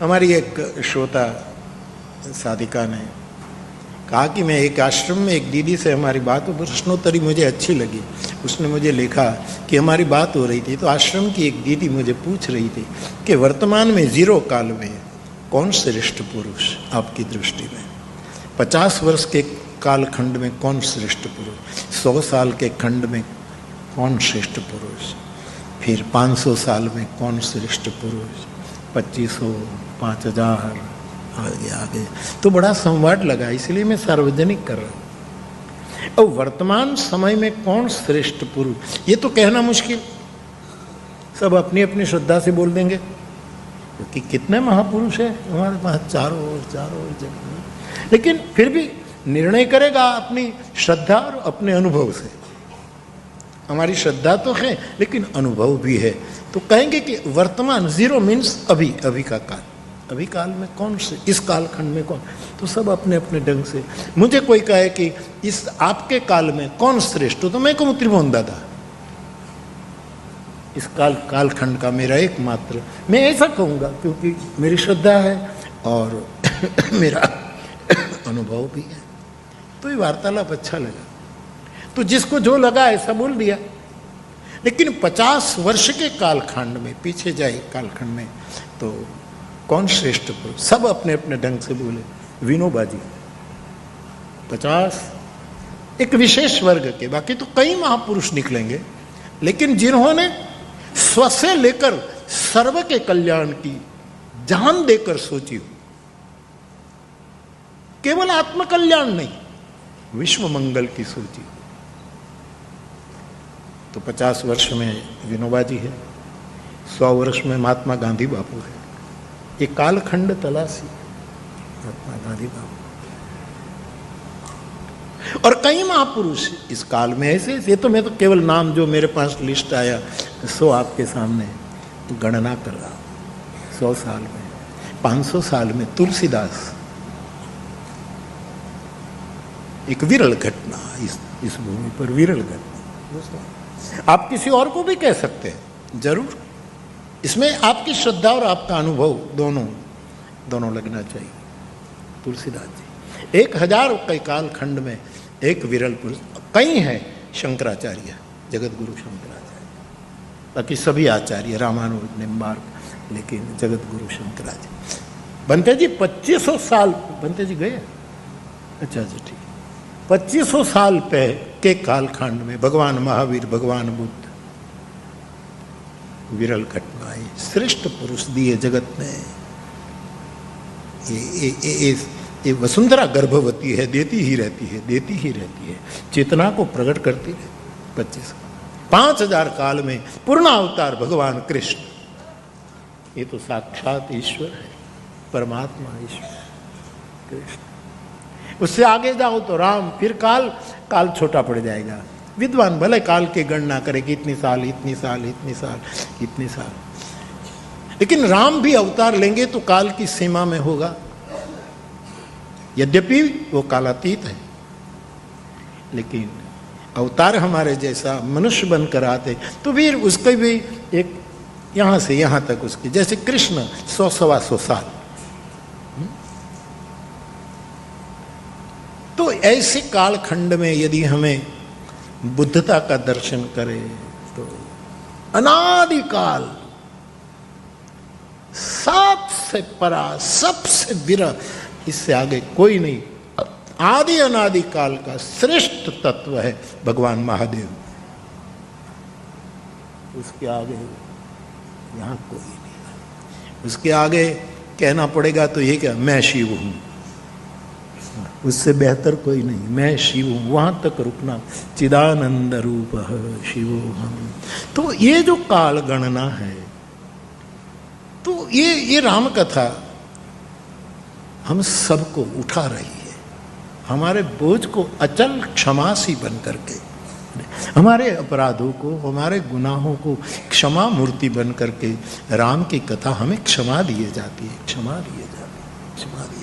हमारी एक श्रोता साधिका ने कहा कि मैं एक आश्रम में एक दीदी से हमारी बात हो, प्रश्नोत्तरी मुझे अच्छी लगी। उसने मुझे लिखा कि हमारी बात हो रही थी तो आश्रम की एक दीदी मुझे पूछ रही थी कि वर्तमान में 0 काल में कौन श्रेष्ठ पुरुष आपकी दृष्टि में? 50 वर्ष के कालखंड में कौन श्रेष्ठ पुरुष? 100 साल के खंड में कौन श्रेष्ठ पुरुष? फिर 500 साल में कौन श्रेष्ठ पुरुष? 2500, 5000 आगे आगे। तो बड़ा संवाद लगा, इसलिए मैं सार्वजनिक कर रहा हूं। और वर्तमान समय में कौन श्रेष्ठ पुरुष, ये तो कहना मुश्किल, सब अपनी अपनी श्रद्धा से बोल देंगे, क्योंकि कितने महापुरुष है हमारे पास चारों ओर जगह। लेकिन फिर भी निर्णय करेगा अपनी श्रद्धा और अपने अनुभव से। हमारी श्रद्धा तो है लेकिन अनुभव भी है, तो कहेंगे कि वर्तमान 0 मीन्स अभी, अभी का काल, अभी काल में कौन से, इस कालखंड में कौन, तो सब अपने अपने ढंग से। मुझे कोई कहे कि इस आपके काल में कौन श्रेष्ठ हो, तो मैं कहूँ त्रिभुवन दादा, इस कालखंड का मेरा एकमात्र, मैं ऐसा कहूँगा क्योंकि मेरी श्रद्धा है और मेरा अनुभव भी है। तो ये वार्तालाप अच्छा लगा, तो जिसको जो लगा ऐसा बोल दिया। लेकिन 50 वर्ष के कालखंड में, पीछे जाए कालखंड में, तो कौन श्रेष्ठ पुरुष, सब अपने अपने ढंग से बोले। विनोबा जी 50, एक विशेष वर्ग के, बाकी तो कई महापुरुष निकलेंगे, लेकिन जिन्होंने स्व से लेकर सर्व के कल्याण की जान देकर सोची हो, केवल आत्मकल्याण नहीं, विश्व मंगल की सोची, तो 50 वर्ष में विनोबा जी है, 100 वर्ष में महात्मा गांधी बापू है। ये कालखंड तलाशी महात्मा गांधी बापू, और कई महापुरुष इस काल में ऐसे। ये तो मैं तो केवल नाम जो मेरे पास लिस्ट आया सो आपके सामने गणना कर रहा हूं। 100 साल में, 500 साल में तुलसीदास, एक विरल घटना, इस भूमि पर विरल घटना। आप किसी और को भी कह सकते हैं, जरूर, इसमें आपकी श्रद्धा और आपका अनुभव दोनों लगना चाहिए। तुलसीदास जी 1000 के कालखंड में एक विरल पुरुष, कई हैं शंकराचार्य, जगत गुरु शंकराचार्य, बाकी सभी आचार्य, रामानुज, निम्बार्क, लेकिन जगत गुरु शंकराचार्य। बनते जी 2500 साल, बनते जी गए, अच्छा जी ठीक, 2500 साल पे के कालखंड में भगवान महावीर, भगवान बुद्ध, विरल घटनाएं, श्रेष्ठ पुरुष दिए जगत में। ये वसुंधरा गर्भवती है, देती ही रहती है, देती ही रहती है, चेतना को प्रकट करती है। 5000 काल में पूर्ण अवतार भगवान कृष्ण, ये तो साक्षात ईश्वर है, परमात्मा ईश्वर कृष्ण। उससे आगे जाओ तो राम, फिर काल छोटा पड़ जाएगा। विद्वान भले काल की गणना करे कि इतनी साल, इतनी साल, इतनी साल, इतनी साल, लेकिन राम भी अवतार लेंगे तो काल की सीमा में होगा, यद्यपि वो कालातीत है, लेकिन अवतार हमारे जैसा मनुष्य बनकर आते तो फिर उसके भी एक यहां से यहां तक उसकी, जैसे कृष्ण 100-125 साल। तो ऐसे कालखंड में यदि हमें बुद्धता का दर्शन करे तो अनादिकाल, सबसे परा, सबसे विरह, इससे आगे कोई नहीं, आदि अनादि काल का श्रेष्ठ तत्व है भगवान महादेव। उसके आगे यहां कोई नहीं, उसके आगे कहना पड़ेगा तो ये क्या, मैं शिव हूं, उससे बेहतर कोई नहीं, मैं शिव हूं, वहां तक रुकना, चिदानंद रूप शिवो हम। तो ये जो काल गणना है, तो ये राम कथा हम सबको उठा रही है, हमारे बोझ को अचल क्षमासी बन करके, हमारे अपराधों को, हमारे गुनाहों को क्षमा मूर्ति बन करके राम की कथा हमें क्षमा दिए जाती है, क्षमा दिए जाती है, क्षमा दिए